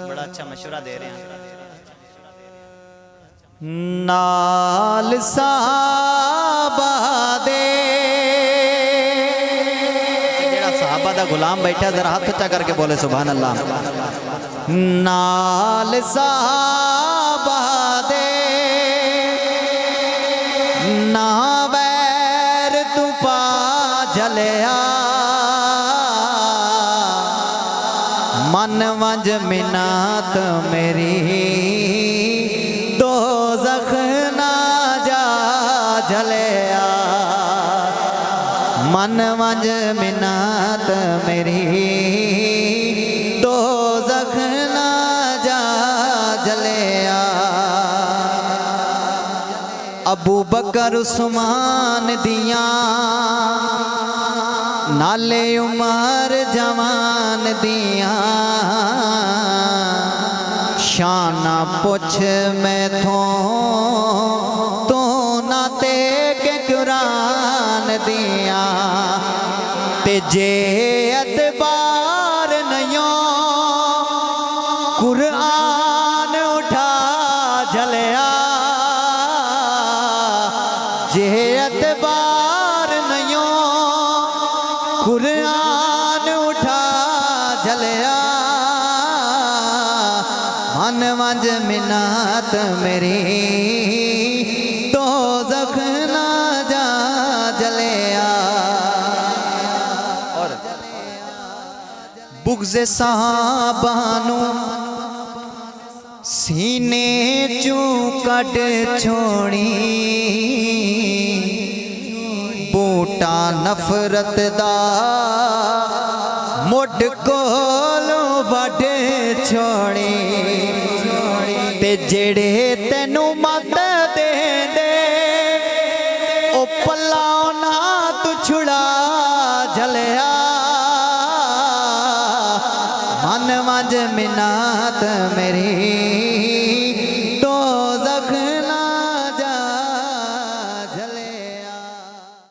बड़ा अच्छा मशवरा दे रहे हैं। नाल साहबा दे जेड़ा साहबा दा गुलाम बैठा जरा हाथ ऊंचा करके बोले सुभान अल्लाह। नाल साहबा दे ना वैर तू पा झलिया मन वंज मिन्नत मेरी दो जख ना जा झलिया मन वंज मिन्नत मेरी दो जख ना जा झलिया। अबू बकर उस्मान दिया नाले उमर जवान दिया शाना पुछ मैथों तो नाते के कुरान दिया ते जे अतबार नहीं कुरान उठा झलिया जे अतबार नहीं कुरान उठा झलिया मन वंज मिन्नत मेरी तो जख ना जा झलिया। और बुग़्ज़े साहबानू सीने चू कट छोड़ी बूटा नफरत दा मुड कोलों वड छोड़ी ते जेड़े तेनू मत दे दे ओ पल्ला ना तू छुड़ा झलिया मन वंज मिन्नत मेरी